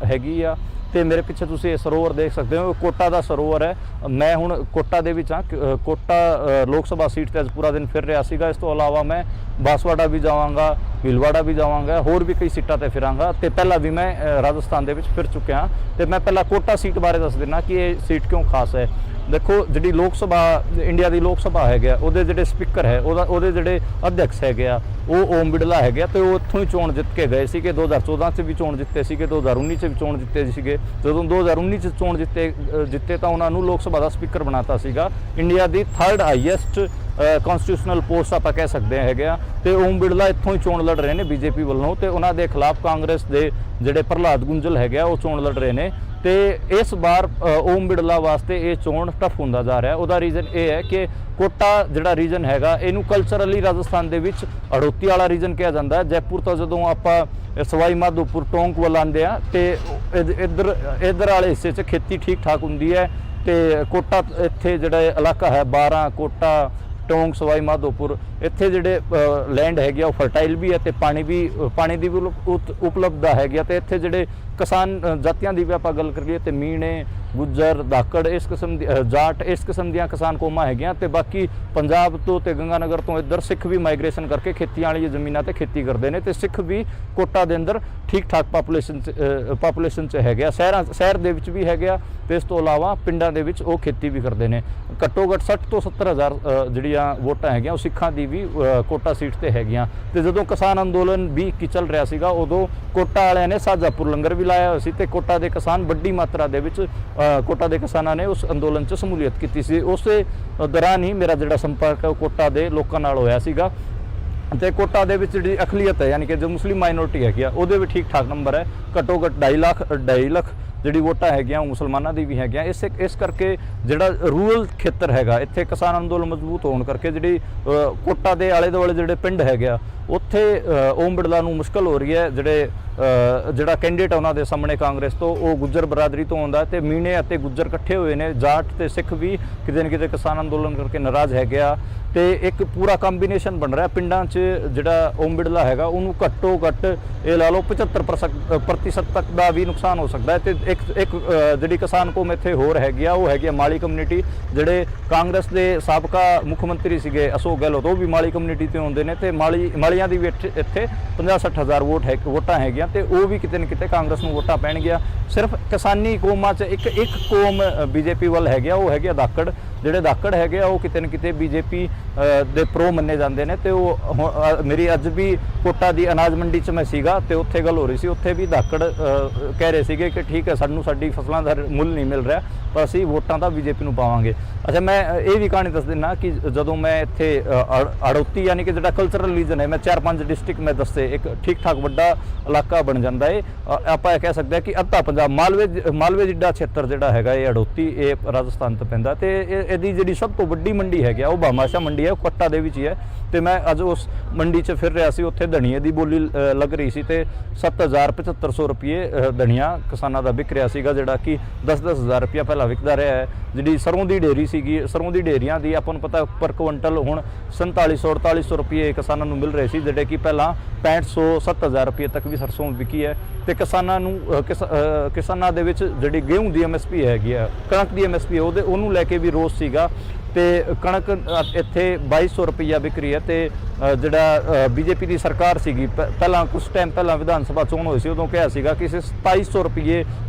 ਹੈਗੀ ਆ ਤੇ ਮੇਰੇ ਪਿੱਛੇ ਤੁਸੀਂ ਇਹ ਸਰੋਵਰ ਦੇਖ ਸਕਦੇ ਹੋ, ਕੋਟਾ ਦਾ ਸਰੋਵਰ ਹੈ। ਮੈਂ ਹੁਣ ਕੋਟਾ ਦੇ ਵਿੱਚ ਹਾਂ, ਕੋਟਾ ਲੋਕ ਸਭਾ ਸੀਟ ਤੇ ਅੱਜ ਪੂਰਾ ਦਿਨ ਫਿਰ ਰਿਹਾ ਸੀਗਾ। ਇਸ ਤੋਂ ਇਲਾਵਾ ਮੈਂ ਬਾਂਸਵਾੜਾ ਵੀ ਜਾਵਾਂਗਾ, ਭੀਲਵਾੜਾ ਵੀ ਜਾਵਾਂਗਾ, ਹੋਰ ਵੀ ਕਈ ਸੀਟਾਂ ਤੇ ਫਿਰਾਂਗਾ ਤੇ ਪਹਿਲਾਂ ਵੀ ਮੈਂ ਰਾਜਸਥਾਨ ਦੇ ਵਿੱਚ ਫਿਰ ਚੁੱਕਿਆ ਤੇ ਮੈਂ ਪਹਿਲਾਂ ਕੋਟਾ ਸੀਟ ਬਾਰੇ ਦੱਸ ਦਿੰਦਾ ਕਿ ਇਹ ਸੀਟ ਕਿਉਂ ਖਾਸ ਹੈ। ਦੇਖੋ ਜਿਹੜੀ ਲੋਕ ਸਭਾ ਇੰਡੀਆ ਦੀ ਲੋਕ ਸਭਾ ਹੈਗੇ ਆ ਉਹਦੇ ਜਿਹੜੇ ਸਪੀਕਰ ਹੈ ਉਹਦੇ ਜਿਹੜੇ ਅਧਿਅਕਸ਼ ਹੈਗੇ ਆ ਉਹ ਓਮ ਬਿਰਲਾ ਹੈਗੇ ਆ ਤੇ ਉਹ ਉੱਥੋਂ ਹੀ ਚੋਣ ਜਿੱਤ ਕੇ ਗਏ ਸੀਗੇ। 2014 'ਚ ਵੀ ਚੋਣ ਜਿੱਤੇ ਸੀਗੇ, 2019 'ਚ ਵੀ ਚੋਣ ਜਿੱਤੇ ਸੀਗੇ। ਜਦੋਂ 2019 'ਚ ਚੋਣ ਜਿੱਤੇ ਤਾਂ ਉਹਨਾਂ ਨੂੰ ਲੋਕ ਸਭਾ ਦਾ ਸਪੀਕਰ ਬਣਾਤਾ ਸੀਗਾ। ਇੰਡੀਆ ਦੀ 3rd ਹਾਈਐਸਟ ਕਨਸਟੀਟਿਊਸ਼ਨਲ ਪੋਸਟ ਆਪਾਂ ਕਹਿ ਸਕਦੇ ਹੈਗੇ ਆ ਤੇ ਓਮ ਬਿਰਲਾ ਇੱਥੋਂ ਹੀ ਚੋਣ ਲੜ ਰਹੇ ਨੇ ਬੀਜੇਪੀ ਵੱਲੋਂ ਤੇ ਉਹਨਾਂ ਦੇ ਖਿਲਾਫ ਕਾਂਗਰਸ ਦੇ ਜਿਹੜੇ ਪ੍ਰਹਲਾਦ ਗੁੰਜਲ ਹੈਗੇ ਆ ਉਹ ਚੋਣ ਲੜ ਰਹੇ ਨੇ ਤੇ ਇਸ ਵਾਰ ਓਮ ਬਿਰਲਾ ਵਾਸਤੇ ਇਹ ਚੋਣ ਟਫ ਹੁੰਦਾ ਜਾ ਰਿਹਾ। ਉਹਦਾ ਰੀਜ਼ਨ ਇਹ ਹੈ ਕਿ ਕੋਟਾ ਜਿਹੜਾ ਰੀਜਨ ਹੈਗਾ ਇਹਨੂੰ ਕਲਚਰਲੀ ਰਾਜਸਥਾਨ ਦੇ ਵਿੱਚ ਅੜੋਤੀ ਵਾਲਾ ਰੀਜਨ ਕਿਹਾ ਜਾਂਦਾ ਹੈ। ਜੈਪੁਰ ਤੋਂ ਜਦੋਂ ਆਪਾਂ ਸਵਾਈ ਮਾਧੋਪੁਰ ਟੋਂਕ ਵੱਲ ਆਉਂਦੇ ਆ ਤੇ ਇੱਧਰ ਵਾਲੇ ਹਿੱਸੇ 'ਚ ਖੇਤੀ ਠੀਕ ਠਾਕ ਹੁੰਦੀ ਹੈ ਤੇ ਕੋਟਾ ਇੱਥੇ ਜਿਹੜਾ ਇਲਾਕਾ ਹੈ 12 ਕੋਟਾ ਟੋਂਕ ਸਵਾਈ ਮਾਧੋਪੁਰ ਇੱਥੇ ਜਿਹੜੇ ਲੈਂਡ ਹੈਗੀ ਆ ਉਹ ਫਰਟਾਈਲ ਵੀ ਹੈ ਤੇ ਪਾਣੀ ਦੀ ਵੀ ਉਪਲਬਧਤਾ ਹੈਗੀ ਆ ਤੇ ਇੱਥੇ ਜਿਹੜੇ ਕਿਸਾਨ ਜਾਤੀਆਂ ਦੀ ਵੀ ਆਪਾਂ ਗੱਲ ਕਰੀਏ ਤੇ ਮੀਣੇ ਗੁੱਜਰ, ਦਾਕੜ, ਇਸ ਕਿਸਮ ਦੀ ਜਾਟ, ਇਸ ਕਿਸਮ ਦੀਆਂ ਕਿਸਾਨ ਕੌਮਾਂ ਹੈਗੀਆਂ। ਤੇ ਬਾਕੀ ਪੰਜਾਬ ਤੋਂ ਤੇ ਗੰਗਾਨਗਰ ਤੋਂ ਇੱਧਰ ਸਿੱਖ ਵੀ ਮਾਈਗ੍ਰੇਸ਼ਨ ਕਰਕੇ ਖੇਤੀਆਂ ਵਾਲੀ ਜ਼ਮੀਨਾਂ ਤੇ ਖੇਤੀ ਕਰਦੇ ਨੇ, ਤੇ ਸਿੱਖ ਵੀ ਕੋਟਾ ਦੇ ਅੰਦਰ ਠੀਕ ਠਾਕ ਪਾਪੂਲੇਸ਼ਨ 'ਚ ਹੈਗੇ ਆ। ਸ਼ਹਿਰ ਦੇ ਵਿੱਚ ਵੀ ਹੈਗੇ ਆ, ਤੇ ਇਸ ਤੋਂ ਇਲਾਵਾ ਪਿੰਡਾਂ ਦੇ ਵਿੱਚ ਉਹ ਖੇਤੀ ਵੀ ਕਰਦੇ ਨੇ। ਘੱਟੋ ਘੱਟ 60 ਤੋਂ 70 ਹਜ਼ਾਰ ਜਿਹੜੀਆਂ ਵੋਟਾਂ ਹੈਗੀਆਂ ਉਹ ਸਿੱਖਾਂ ਦੀ ਵੀ ਕੋਟਾ ਸੀਟ ਤੇ ਹੈਗੀਆਂ। ਤੇ ਜਦੋਂ ਕਿਸਾਨ ਅੰਦੋਲਨ ਵੀ ਚੱਲ ਰਿਹਾ ਸੀਗਾ, ਉਦੋਂ ਕੋਟਾ ਵਾਲਿਆਂ ਨੇ ਸਾਜਾਪੁਰ ਲੰਗਰ ਵੀ ਲਾਇਆ ਹੋਇਆ ਸੀ, ਤੇ ਕੋਟਾ ਦੇ ਕਿਸਾਨ ਵੱਡੀ ਮਾਤਰਾ ਦੇ ਵਿੱਚ ਕੋਟਾ ਦੇ ਕਿਸਾਨਾਂ ਨੇ ਉਸ ਅੰਦੋਲਨ 'ਚ ਸ਼ਮੂਲੀਅਤ ਕੀਤੀ ਸੀ। ਉਸੇ ਦੌਰਾਨ ਹੀ ਮੇਰਾ ਜਿਹੜਾ ਸੰਪਰਕ ਕੋਟਾ ਦੇ ਲੋਕਾਂ ਨਾਲ ਹੋਇਆ ਸੀਗਾ। ਤੇ ਕੋਟਾ ਦੇ ਵਿੱਚ ਜਿਹੜੀ ਅਕਲੀਅਤ ਹੈ, ਯਾਨੀ ਕਿ ਜੋ ਮੁਸਲਿਮ ਮਾਈਨੋਰਿਟੀ ਹੈਗੀ ਆ, ਉਹਦੇ ਵੀ ਠੀਕ ਠਾਕ ਨੰਬਰ ਹੈ। ਘੱਟੋ ਘੱਟ 2.5 ਲੱਖ ਜਿਹੜੀ ਵੋਟਾਂ ਹੈਗੀਆਂ ਉਹ ਮੁਸਲਮਾਨਾਂ ਦੀ ਵੀ ਹੈਗੀਆਂ। ਇਸ ਕਰਕੇ ਜਿਹੜਾ ਰੂਰਲ ਖੇਤਰ ਹੈਗਾ, ਇੱਥੇ ਕਿਸਾਨ ਅੰਦੋਲਨ ਮਜ਼ਬੂਤ ਹੋਣ ਕਰਕੇ ਜਿਹੜੀ ਕੋਟਾ ਦੇ ਆਲੇ ਦੁਆਲੇ ਜਿਹੜੇ ਪਿੰਡ ਹੈਗੇ ਆ, ਉੱਥੇ ਓਮ ਬਿਰਲਾ ਨੂੰ ਮੁਸ਼ਕਲ ਹੋ ਰਹੀ ਹੈ। ਜਿਹੜਾ ਕੈਂਡੀਡੇਟ ਉਹਨਾਂ ਦੇ ਸਾਹਮਣੇ ਕਾਂਗਰਸ ਤੋਂ, ਉਹ ਗੁੱਜਰ ਬਰਾਦਰੀ ਤੋਂ ਆਉਂਦਾ, ਤੇ ਮੀਣੇ ਅਤੇ ਗੁੱਜਰ ਇਕੱਠੇ ਹੋਏ ਨੇ। ਜਾਟ ਤੇ ਸਿੱਖ ਵੀ ਕਿਤੇ ਨਾ ਕਿਤੇ ਕਿਸਾਨ ਅੰਦੋਲਨ ਕਰਕੇ ਨਾਰਾਜ਼ ਹੈਗੇ ਆ, ਤੇ ਇੱਕ ਪੂਰਾ ਕੰਬੀਨੇਸ਼ਨ ਬਣ ਰਿਹਾ ਪਿੰਡਾਂ 'ਚ। ਜਿਹੜਾ ਓਮ ਬਿਰਲਾ ਹੈਗਾ ਉਹਨੂੰ ਘੱਟੋ ਘੱਟ ਇਹ ਲਾ ਲਓ 75% ਤੱਕ ਦਾ ਵੀ ਨੁਕਸਾਨ ਹੋ ਸਕਦਾ ਹੈ। ਤੇ ਇੱਕ ਜਿਹੜੀ ਕਿਸਾਨ ਕੌਮ ਇੱਥੇ ਹੋਰ ਹੈਗੀ ਆ, ਉਹ ਹੈਗੀ ਆ ਮਾਲੀ ਕਮਿਊਨਿਟੀ। ਜਿਹੜੇ ਕਾਂਗਰਸ ਦੇ ਸਾਬਕਾ ਮੁੱਖ ਮੰਤਰੀ ਸੀਗੇ ਅਸ਼ੋਕ ਗਹਿਲੋਤ, ਉਹ ਵੀ ਮਾਲੀ ਕਮਿਊਨਿਟੀ ਤੋਂ ਆਉਂਦੇ ਨੇ, ਤੇ ਮਾਲੀਆਂ ਦੀ ਵੀ ਇੱਥੇ 50-60 ਹਜ਼ਾਰ ਵੋਟਾਂ ਹੈਗੀਆਂ, ਤੇ ਉਹ ਵੀ ਕਿਤੇ ਨਾ ਕਿਤੇ ਕਾਂਗਰਸ ਨੂੰ ਵੋਟਾਂ ਪੈਣਗੀਆਂ। ਸਿਰਫ ਕਿਸਾਨੀ ਕੌਮਾਂ 'ਚ ਇੱਕ ਕੌਮ ਬੀਜੇਪੀ ਵੱਲ ਹੈਗੀ ਆ, ਉਹ ਹੈਗੀ ਆ ਦਾਕੜ। ਜਿਹੜੇ ਦਾਕੜ ਹੈਗੇ ਆ ਉਹ ਕਿਤੇ ਨਾ ਕਿਤੇ ਬੀਜੇਪੀ ਦੇ ਪ੍ਰੋ ਮੰਨੇ ਜਾਂਦੇ ਨੇ। ਤੇ ਉਹ ਮੇਰੀ ਅੱਜ ਵੀ ਕੋਟਾ ਦੀ ਅਨਾਜ ਮੰਡੀ 'ਚ ਮੈਂ ਸੀਗਾ, ਤੇ ਉੱਥੇ ਗੱਲ ਹੋ ਰਹੀ ਸੀ, ਉੱਥੇ ਵੀ ਦਾਕੜ ਕਹਿ ਰਹੇ ਸੀਗੇ ਕਿ ਠੀਕ ਹੈ, ਸਾਨੂੰ ਸਾਡੀ ਫਸਲਾਂ ਦਾ ਮੁੱਲ ਨਹੀਂ ਮਿਲ ਰਿਹਾ, ਪਰ ਅਸੀਂ ਵੋਟਾਂ ਤਾਂ ਬੀਜੇਪੀ ਨੂੰ ਪਾਵਾਂਗੇ। ਅੱਛਾ, ਮੈਂ ਇਹ ਵੀ ਕਹਾਣੀ ਦੱਸ ਦਿੰਦਾ ਕਿ ਜਦੋਂ ਮੈਂ ਇੱਥੇ ਅੜੌਤੀ, ਯਾਨੀ ਕਿ ਜਿਹੜਾ ਕਲਚਰਲ ਰੀਜਨ ਹੈ, ਮੈਂ 4-5 ਡਿਸਟ੍ਰਿਕਟ ਮੈਂ ਦੱਸੇ, ਇੱਕ ਠੀਕ ਠਾਕ ਵੱਡਾ ਇਲਾਕਾ ਬਣ ਜਾਂਦਾ ਹੈ। ਆਪਾਂ ਇਹ ਕਹਿ ਸਕਦੇ ਹਾਂ ਕਿ ਅੱਧਾ ਪੰਜਾਬ ਮਾਲਵੇ ਜਿੱਡਾ ਖੇਤਰ ਜਿਹੜਾ ਹੈਗਾ ਇਹ ਅੜੌਤੀ, ਇਹ ਰਾਜਸਥਾਨ ਤੋਂ ਪੈਂਦਾ। ਤੇ ਇਹਦੀ ਜਿਹੜੀ ਸਭ ਤੋਂ ਵੱਡੀ ਮੰਡੀ ਹੈਗੀ ਆ ਉਹ ਬਾਮਾਸ਼ਾ ਮੰਡੀ ਹੈ, ਉਹ ਕੋਟਾ ਦੇ ਵਿੱਚ ਹੀ ਹੈ। ਤੇ ਮੈਂ ਅੱਜ ਉਸ ਮੰਡੀ 'ਚ ਫਿਰ ਰਿਹਾ ਸੀ, ਉੱਥੇ ਧਨੀਏ ਦੀ ਬੋਲੀ ਲੱਗ ਰਹੀ ਸੀ, ਤੇ 7,000-7,500 ਰੁਪਏ ਧਨੀਆ ਕਿਸਾਨਾਂ ਦਾ ਵਿਕ ਰਿਹਾ ਸੀਗਾ, ਜਿਹੜਾ ਕਿ 10-10 ਹਜ਼ਾਰ ਰੁਪਇਆ ਪਹਿਲਾਂ ਵਿਕਦਾ ਰਿਹਾ ਹੈ। ਜਿਹੜੀ ਸਰੋਂ ਦੀ ਢੇਰੀ ਸੀਗੀ, ਸਰੋਂ ਦੀ ਢੇਰੀਆਂ ਦੀ ਆਪਾਂ ਨੂੰ ਪਤਾ ਪਰ ਕੁਇੰਟਲ ਹੁਣ 4700-4800 ਰੁਪਏ ਕਿਸਾਨਾਂ ਨੂੰ ਮਿਲ ਰਹੇ ਸੀ, ਜਿਹੜੇ ਕਿ ਪਹਿਲਾਂ 6500-7000 ਰੁਪਏ ਤੱਕ ਵੀ ਸਰਸੋਂ ਵਿਕੀ ਹੈ। ਤੇ ਕਿਸਾਨਾਂ ਦੇ ਵਿੱਚ ਜਿਹੜੀ ਗੇਹੂੰ ਦੀ MSP ਹੈਗੀ ਆ, ਕਣਕ ਦੀ MSP ਹੈ, ਉਹਨੂੰ ਲੈ ਕੇ ਵੀ ਰੋਸ ਸੀਗਾ। ਤੇ ਕਣਕ ਇੱਥੇ 2200 ਰੁਪਈਆ ਵਿਕ ਰਹੀ ਹੈ। ਤੇ ਜਿਹੜਾ ਬੀਜੇਪੀ ਦੀ ਸਰਕਾਰ ਸੀਗੀ, ਪਹਿਲਾਂ ਕੁਝ ਟਾਈਮ ਪਹਿਲਾਂ ਵਿਧਾਨ ਸਭਾ ਚੋਣ ਹੋਈ ਸੀ, ਉਦੋਂ ਕਿਹਾ ਸੀਗਾ ਕਿ 2700 ਰੁਪਏ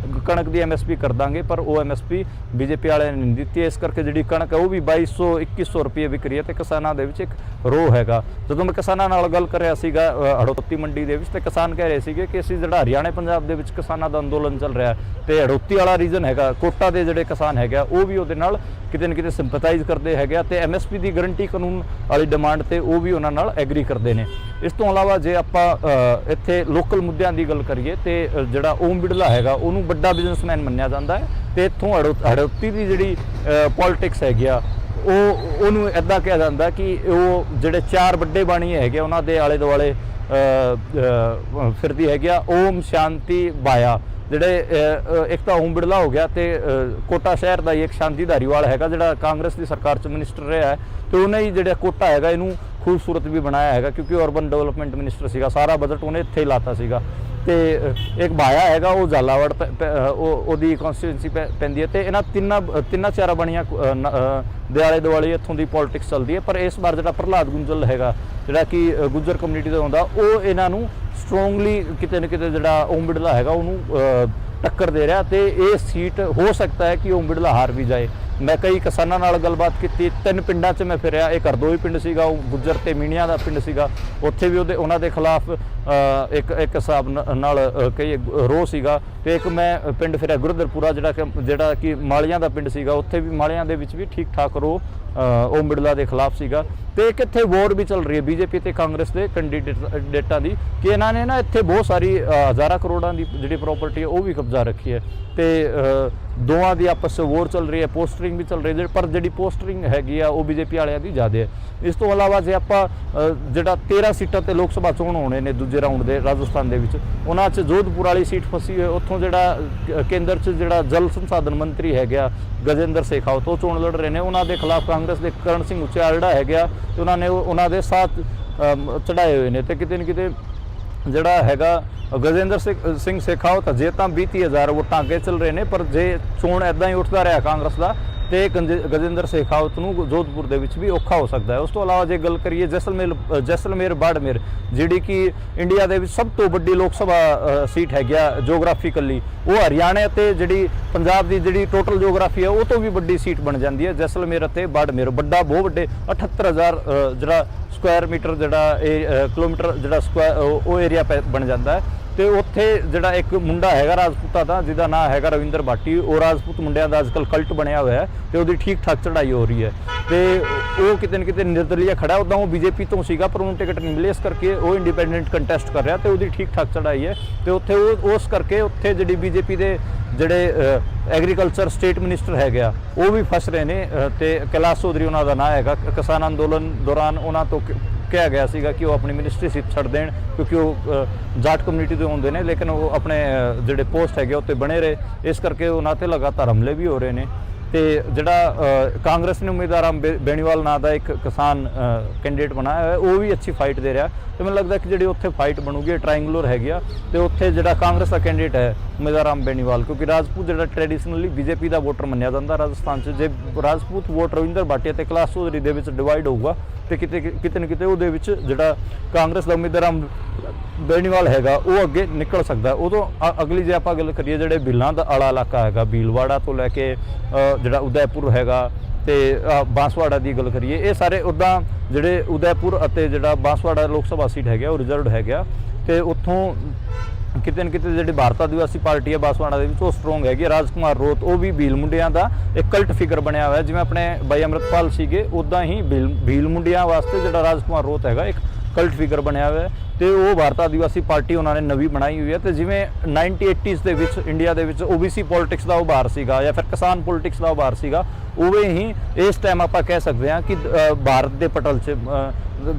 ਕਣਕ ਦੀ MSP ਕਰ ਦਾਂਗੇ, ਪਰ ਉਹ MSP ਬੀਜੇਪੀ ਵਾਲਿਆਂ ਨੇ ਨਹੀਂ ਦਿੱਤੀ। ਇਸ ਕਰਕੇ ਜਿਹੜੀ ਕਣਕ ਹੈ ਉਹ ਵੀ 2200-2100 ਰੁਪਏ ਵਿਕ ਰਹੀ ਹੈ, ਤੇ ਕਿਸਾਨਾਂ ਦੇ ਵਿੱਚ ਇੱਕ ਰੋਹ ਹੈਗਾ। ਜਦੋਂ ਮੈਂ ਕਿਸਾਨਾਂ ਨਾਲ ਗੱਲ ਕਰ ਰਿਹਾ ਸੀਗਾ ਹੜੌਤੀ ਮੰਡੀ ਦੇ ਵਿੱਚ, ਤੇ ਕਿਸਾਨ ਕਹਿ ਰਹੇ ਸੀਗੇ ਕਿ ਅਸੀਂ ਜਿਹੜਾ ਹਰਿਆਣਾ ਪੰਜਾਬ ਦੇ ਵਿੱਚ ਕਿਸਾਨਾਂ ਦਾ ਅੰਦੋਲਨ ਚੱਲ ਰਿਹਾ, ਤੇ ਹੜੌਤੀ ਵਾਲਾ ਰੀਜਨ ਹੈਗਾ, ਕੋਟਾ ਦੇ ਜਿਹੜੇ ਕਿਸਾਨ ਹੈਗੇ ਉਹ ਵੀ ਉਹਦੇ ਨਾਲ ਕਿਤੇ ਨਾ ਕਿਤੇ ਸਿੰਪੈਥਾਈਜ਼ ਕਰਦੇ ਹੈਗੇ ਆ, ਤੇ MSP ਦੀ ਗਰੰਟੀ ਕਾਨੂੰਨ ਵਾਲੀ ਡਿਮਾਂਡ ਤੇ ਉਹ ਵੀ ਉਹਨਾਂ ਨਾਲ ਐਗਰੀ ਕਰਦੇ ਨੇ। ਇਸ ਤੋਂ ਇਲਾਵਾ ਜੇ ਆਪਾਂ ਇੱਥੇ ਲੋਕਲ ਮੁੱਦਿਆਂ ਦੀ ਗੱਲ ਕਰੀਏ, ਤੇ ਜਿਹੜਾ ਓਮ ਬਿਰਲਾ ਹੈਗਾ ਉਹਨੂੰ ਵੱਡਾ ਬਿਜ਼ਨਸਮੈਨ ਮੰਨਿਆ ਜਾਂਦਾ ਹੈ, ਤੇ ਇੱਥੋਂ ਹੜੌਤੀ ਦੀ ਜਿਹੜੀ ਪੋਲਿਟਿਕਸ ਹੈਗੀ ਆ, ਉਹਨੂੰ ਇੱਦਾਂ ਕਿਹਾ ਜਾਂਦਾ ਕਿ ਉਹ ਜਿਹੜੇ 4 ਵੱਡੇ ਬਾਣੀਏ ਹੈਗੇ ਉਹਨਾਂ ਦੇ ਆਲੇ ਦੁਆਲੇ ਫਿਰਦੀ ਹੈਗੀ ਆ। ਓਮ ਸ਼ਾਂਤੀ ਬਾਇਆ, ਜਿਹੜੇ ਇੱਕ ਤਾਂ ਓਮ ਬਿਰਲਾ ਹੋ ਗਿਆ, ਤੇ ਕੋਟਾ ਸ਼ਹਿਰ ਦਾ ਹੀ ਇੱਕ ਸ਼ਾਂਤੀ ਧਾਰੀਵਾਲ ਹੈਗਾ, ਜਿਹੜਾ ਕਾਂਗਰਸ ਦੀ ਸਰਕਾਰ 'ਚ ਮਿਨਿਸਟਰ ਰਿਹਾ ਹੈ, ਤੇ ਉਹਨੇ ਹੀ ਜਿਹੜਾ ਕੋਟਾ ਹੈਗਾ ਇਹਨੂੰ ਖੂਬਸੂਰਤ ਵੀ ਬਣਾਇਆ ਹੈਗਾ, ਕਿਉਂਕਿ ਅਰਬਨ ਡਿਵੈਲਪਮੈਂਟ ਮਿਨਿਸਟਰ ਸੀਗਾ, ਸਾਰਾ ਬਜਟ ਉਹਨੇ ਇੱਥੇ ਹੀ ਲਾਤਾ ਸੀਗਾ। ਤੇ ਇੱਕ ਬਾਇਆ ਹੈਗਾ, ਉਹ ਝਾਲਾਵਾੜ ਉਹਦੀ ਕੌਂਸਟੀਟੂਐਂਸੀ ਪੈਂਦੀ ਹੈ। ਤੇ ਇਹਨਾਂ ਤਿੰਨਾਂ ਚਾਰਾਂ ਬਣੀਆਂ ਦੇ ਆਲੇ ਦੁਆਲੇ ਇੱਥੋਂ ਦੀ ਪੋਲਿਟਿਕਸ ਚੱਲਦੀ ਹੈ। ਪਰ ਇਸ ਵਾਰ ਜਿਹੜਾ ਪ੍ਰਹਲਾਦ ਗੁੰਜਲ ਹੈਗਾ, ਜਿਹੜਾ ਕਿ ਗੁੱਜਰ ਕਮਿਊਨਿਟੀ ਦਾ ਹੁੰਦਾ, ਉਹ ਇਹਨਾਂ ਨੂੰ ਸਟਰੋਂਗਲੀ ਕਿਤੇ ਨਾ ਕਿਤੇ ਜਿਹੜਾ ਓਮ ਬਿਰਲਾ ਹੈਗਾ ਉਹਨੂੰ ਟੱਕਰ ਦੇ ਰਿਹਾ, ਤੇ ਇਹ ਸੀਟ ਹੋ ਸਕਦਾ ਹੈ ਕਿ ਓਮ ਬਿਰਲਾ ਹਾਰ ਵੀ ਜਾਏ। ਮੈਂ ਕਈ ਕਿਸਾਨਾਂ ਨਾਲ ਗੱਲਬਾਤ ਕੀਤੀ, 3 ਪਿੰਡਾਂ 'ਚ ਮੈਂ ਫਿਰਿਆ। ਇੱਕ ਹਰਦੋਈ ਪਿੰਡ ਸੀਗਾ, ਉਹ ਗੁੱਜਰ ਤੇ ਮੀਣੀਆਂ ਦਾ ਪਿੰਡ ਸੀਗਾ, ਉੱਥੇ ਵੀ ਉਹਨਾਂ ਦੇ ਖਿਲਾਫ ਇੱਕ ਹਿਸਾਬ ਨਾਲ ਕਈ ਰੋਹ ਸੀਗਾ। ਤੇ ਇੱਕ ਮੈਂ ਪਿੰਡ ਫਿਰਿਆ ਗੁਰਦਰਪੁਰਾ, ਜਿਹੜਾ ਕਿ ਮਾਲੀਆਂ ਦਾ ਪਿੰਡ ਸੀਗਾ, ਉੱਥੇ ਵੀ ਮਾਲੀਆਂ ਦੇ ਵਿੱਚ ਵੀ ਠੀਕ ਠਾਕ ਰੋਹ ਓਮ ਬਿਰਲਾ ਦੇ ਖਿਲਾਫ ਸੀਗਾ। ਤੇ ਇੱਕ ਇੱਥੇ ਵੋਰ ਵੀ ਚੱਲ ਰਹੀ ਹੈ ਬੀਜੇਪੀ ਤੇ ਕਾਂਗਰਸ ਦੇ ਕੈਂਡੀਡੇਟਾਂ ਦੀ, ਕਿ ਇਹਨਾਂ ਨੇ ਨਾ ਇੱਥੇ ਬਹੁਤ ਸਾਰੀ ਹਜ਼ਾਰਾਂ ਕਰੋੜਾਂ ਦੀ ਜਿਹੜੀ ਪ੍ਰਾਪਰਟੀ ਹੈ ਉਹ ਵੀ ਕਬਜ਼ਾ ਰੱਖੀ ਹੈ, ਤੇ ਦੋਵਾਂ ਦੀ ਆਪਸ 'ਚ ਵੋਰ ਚੱਲ ਰਹੀ ਹੈ, ਪੋਸਟਰਿੰਗ ਵੀ ਚੱਲ ਰਹੀ ਹੈ, ਪਰ ਜਿਹੜੀ ਪੋਸਟਰਿੰਗ ਹੈਗੀ ਆ ਉਹ ਬੀਜੇਪੀ ਵਾਲਿਆਂ ਦੀ ਜ਼ਿਆਦਾ ਹੈ। ਇਸ ਤੋਂ ਇਲਾਵਾ ਜੇ ਆਪਾਂ ਜਿਹੜਾ 13 ਸੀਟਾਂ ਤੇ ਲੋਕ ਸਭਾ ਚੋਣ ਹੋਣੇ ਨੇ ਦੂਜੇ ਰਾਊਂਡ ਦੇ ਰਾਜਸਥਾਨ ਦੇ ਵਿੱਚ, ਉਹਨਾਂ 'ਚ ਜੋਧਪੁਰ ਵਾਲੀ ਸੀਟ ਫਸੀ ਹੋਈ, ਉੱਥੋਂ ਜਿਹੜਾ ਕੇਂਦਰ 'ਚ ਜਿਹੜਾ ਜਲ ਸੰਸਾਧਨ ਮੰਤਰੀ ਹੈਗਾ ਗਜੇਂਦਰ ਸ਼ੇਖਾਵਤ, ਉਹ ਚੋਣ ਲੜ ਰਹੇ ਨੇ। ਉਹਨਾਂ ਦੇ ਖਿਲਾਫ ਕਾਂਗਰਸ ਦੇ ਕਰਨ ਸਿੰਘ ਉੱਚਿਆਲੜਾ ਹੈਗਾ, ਤੇ ਉਹਨਾਂ ਨੇ ਉਹਨਾਂ ਦੇ ਸਾਥ ਚੜਾਏ ਹੋਏ ਨੇ। ਤੇ ਕਿਤੇ ਨਾ ਕਿਤੇ ਜਿਹੜਾ ਹੈਗਾ ਗਜੇਂਦਰ ਸਿੰਘ ਸ਼ੇਖਾਵਤ ਅਜੇ ਤਾਂ 20,000 ਵੋਟਾਂ ਅੱਗੇ ਚੱਲ ਰਹੇ ਨੇ, ਪਰ ਜੇ ਚੋਣ ਐਦਾਂ ਹੀ ਉੱਠਦਾ ਰਿਹਾ ਕਾਂਗਰਸ ਦਾ ਤੇ ਗਜੇਂਦਰ ਸ਼ੇਖਾਵਤ ਨੂੰ ਜੋਧਪੁਰ ਦੇ ਵਿੱਚ ਵੀ ਔਖਾ ਹੋ ਸਕਦਾ ਹੈ। ਉਸ ਤੋਂ ਇਲਾਵਾ ਜੇ ਗੱਲ ਕਰੀਏ ਜੈਸਲਮੇਰ ਬਾੜਮੇਰ, ਜਿਹੜੀ ਕਿ ਇੰਡੀਆ ਦੇ ਵਿੱਚ ਸਭ ਤੋਂ ਵੱਡੀ ਲੋਕ ਸਭਾ ਸੀਟ ਹੈਗੀ ਆ ਜੋਗਰਾਫੀਕਲੀ, ਉਹ ਹਰਿਆਣਾ ਅਤੇ ਜਿਹੜੀ ਪੰਜਾਬ ਦੀ ਜਿਹੜੀ ਟੋਟਲ ਜੋਗਰਾਫੀ ਹੈ ਉਹ ਤੋਂ ਵੀ ਵੱਡੀ ਸੀਟ ਬਣ ਜਾਂਦੀ ਹੈ। ਜੈਸਲਮੇਰ ਅਤੇ ਬਾੜਮੇਰ ਬਹੁਤ ਵੱਡੇ 78,000 ਜਿਹੜਾ ਸਕੁਆਇਰ ਮੀਟਰ ਜਿਹੜਾ ਕਿਲੋਮੀਟਰ ਜਿਹੜਾ ਸਕੁਆਇਰ ਉਹ ਏਰੀਆ ਬਣ ਜਾਂਦਾ ਹੈ। ਤੇ ਉੱਥੇ ਜਿਹੜਾ ਇੱਕ ਮੁੰਡਾ ਹੈਗਾ ਰਾਜਪੂਤਾਂ ਦਾ ਜਿਹਦਾ ਨਾਮ ਹੈਗਾ ਰਵਿੰਦਰ ਭਾਟੀ, ਉਹ ਰਾਜਪੂਤ ਮੁੰਡਿਆਂ ਦਾ ਅੱਜਕੱਲ ਕਲਟ ਬਣਿਆ ਹੋਇਆ ਹੈ ਤੇ ਉਹਦੀ ਠੀਕ ਠਾਕ ਚੜ੍ਹਾਈ ਹੋ ਰਹੀ ਹੈ ਤੇ ਉਹ ਕਿਤੇ ਨਾ ਕਿਤੇ ਨਿਰਦਲੀਆ ਖੜਾ, ਉੱਦਾਂ ਉਹ ਬੀਜੇਪੀ ਤੋਂ ਸੀਗਾ ਪਰ ਉਹਨੂੰ ਟਿਕਟ ਨਹੀਂ ਮਿਲੀ, ਇਸ ਕਰਕੇ ਉਹ ਇੰਡੀਪੈਂਡੈਂਟ ਕੰਟੈਸਟ ਕਰ ਰਿਹਾ ਤੇ ਉਹਦੀ ਠੀਕ ਠਾਕ ਚੜ੍ਹਾਈ ਹੈ ਤੇ ਉੱਥੇ ਉਹ ਉਸ ਕਰਕੇ ਉੱਥੇ ਜਿਹੜੀ ਬੀਜੇਪੀ ਦੇ ਜਿਹੜੇ ਐਗਰੀਕਲਚਰ ਸਟੇਟ ਮਿਨਿਸਟਰ ਹੈਗੇ ਆ ਉਹ ਵੀ ਫਸ ਰਹੇ ਨੇ ਤੇ ਕੈਲਾਸ਼ ਚੌਧਰੀ ਉਹਨਾਂ ਦਾ ਨਾਮ ਹੈਗਾ। ਕਿਸਾਨ ਅੰਦੋਲਨ ਦੌਰਾਨ ਉਹਨਾਂ ਤੋਂ ਕਿਹਾ ਗਿਆ ਸੀਗਾ ਕਿ ਉਹ ਆਪਣੀ ਮਿਨਿਸਟਰੀ ਸੀਟ ਛੱਡ ਦੇਣ ਕਿਉਂਕਿ ਉਹ ਜਾਟ ਕਮਿਊਨਿਟੀ ਤੋਂ ਹੁੰਦੇ ਨੇ, ਲੇਕਿਨ ਉਹ ਆਪਣੇ ਜਿਹੜੇ ਪੋਸਟ ਹੈਗੇ ਉੱਤੇ ਬਣੇ ਰਹੇ, ਇਸ ਕਰਕੇ ਉਹਨਾਂ ਤੇ ਲਗਾਤਾਰ ਹਮਲੇ ਵੀ ਹੋ ਰਹੇ ਨੇ। ਤੇ ਜਿਹੜਾ ਕਾਂਗਰਸ ਨੇ ਉਮੀਦਵਾਰ ਬੇਨੀਵਾਲ ਨਾਂ ਦਾ ਇੱਕ ਕਿਸਾਨ ਕੈਂਡੀਡੇਟ ਬਣਾਇਆ ਹੋਇਆ, ਉਹ ਵੀ ਅੱਛੀ ਫਾਈਟ ਦੇ ਰਿਹਾ ਤੇ ਮੈਨੂੰ ਲੱਗਦਾ ਕਿ ਜਿਹੜੀ ਉੱਥੇ ਫਾਈਟ ਬਣੂਗੀ ਟ੍ਰਾਇੰਗੂਲਰ ਹੈਗੀ ਆ ਤੇ ਉੱਥੇ ਜਿਹੜਾ ਕਾਂਗਰਸ ਦਾ ਕੈਂਡੀਡੇਟ ਹੈ ਉਮੀਦਵਾਰ ਬੇਨੀਵਾਲ, ਕਿਉਂਕਿ ਰਾਜਪੂਤ ਜਿਹੜਾ ਟ੍ਰੈਡੀਸ਼ਨਲੀ ਬੀਜੇਪੀ ਦਾ ਵੋਟਰ ਮੰਨਿਆ ਜਾਂਦਾ ਰਾਜਸਥਾਨ 'ਚ, ਜੇ ਰਾਜਪੂਤ ਵੋਟ ਰਵਿੰਦਰ ਭਾਟੀਆ ਤੇ ਕੈਲਾਸ਼ ਚੌਧਰੀ ਦੇ ਵਿੱਚ ਡਿਵਾਈਡ ਹੋਊਗਾ ਤੇ ਕਿਤੇ ਨਾ ਕਿਤੇ ਉਹਦੇ ਵਿੱਚ ਜਿਹੜਾ ਕਾਂਗਰਸ ਦਾ ਉਮੀਦਵਾਰ ਬੇਨੀਵਾਲ ਹੈਗਾ ਉਹ ਅੱਗੇ ਨਿਕਲ ਸਕਦਾ। ਉਦੋਂ ਅਗਲੀ ਜੇ ਆਪਾਂ ਗੱਲ ਕਰੀਏ ਜਿਹੜੇ ਬਿੱਲਾਂ ਦਾ ਆਲਾ ਇਲਾਕਾ ਹੈਗਾ, ਬੀਲਵਾੜਾ ਤੋਂ ਲੈ ਕੇ ਜਿਹੜਾ ਉਦੈਪੁਰ ਹੈਗਾ ਤੇ ਬਾਂਸਵਾੜਾ ਦੀ ਗੱਲ ਕਰੀਏ, ਇਹ ਸਾਰੇ ਉੱਦਾਂ ਜਿਹੜੇ ਉਦੈਪੁਰ ਅਤੇ ਜਿਹੜਾ ਬਾਂਸਵਾੜਾ ਲੋਕ ਸਭਾ ਸੀਟ ਹੈਗਾ ਉਹ ਰਿਜ਼ਰਵਡ ਹੈਗਾ ਤੇ ਉੱਥੋਂ ਕਿਤੇ ਨਾ ਕਿਤੇ ਜਿਹੜੀ ਭਾਰਤ ਆਦਿਵਾਸੀ ਪਾਰਟੀ ਹੈ ਬਾਂਸਵਾੜਾ ਦੇ ਵਿੱਚ ਉਹ ਸਟਰੋਂਗ ਹੈਗੀ। ਰਾਜਕੁਮਾਰ ਰੋਤ ਉਹ ਵੀ ਭੀਲ ਮੁੰਡਿਆਂ ਦਾ ਇੱਕ ਕਲਟ ਫਿਗਰ ਬਣਿਆ ਹੋਇਆ, ਜਿਵੇਂ ਆਪਣੇ ਬਾਈ ਅੰਮ੍ਰਿਤਪਾਲ ਸੀਗੇ ਉੱਦਾਂ ਹੀ ਭੀਲ ਮੁੰਡਿਆਂ ਵਾਸਤੇ ਜਿਹੜਾ ਰਾਜਕੁਮਾਰ ਰੋਤ ਹੈਗਾ ਇੱਕ ਕਲਟ ਫਿਗਰ ਬਣਿਆ ਹੋਇਆ ਤੇ ਉਹ ਭਾਰਤ ਆਦਿਵਾਸੀ ਪਾਰਟੀ ਉਹਨਾਂ ਨੇ ਨਵੀਂ ਬਣਾਈ ਹੋਈ ਹੈ। ਤੇ ਜਿਵੇਂ 1980s ਦੇ ਵਿੱਚ ਇੰਡੀਆ ਦੇ ਵਿੱਚ OBC ਪੋਲਿਟਿਕਸ ਦਾ ਉਭਾਰ ਸੀਗਾ ਜਾਂ ਫਿਰ ਕਿਸਾਨ ਪੋਲਿਟਿਕਸ ਦਾ ਉਭਾਰ ਸੀਗਾ, ਉਵੇਂ ਹੀ ਇਸ ਟਾਈਮ ਆਪਾਂ ਕਹਿ ਸਕਦੇ ਹਾਂ ਕਿ ਭਾਰਤ ਦੇ ਪਟਲ 'ਚ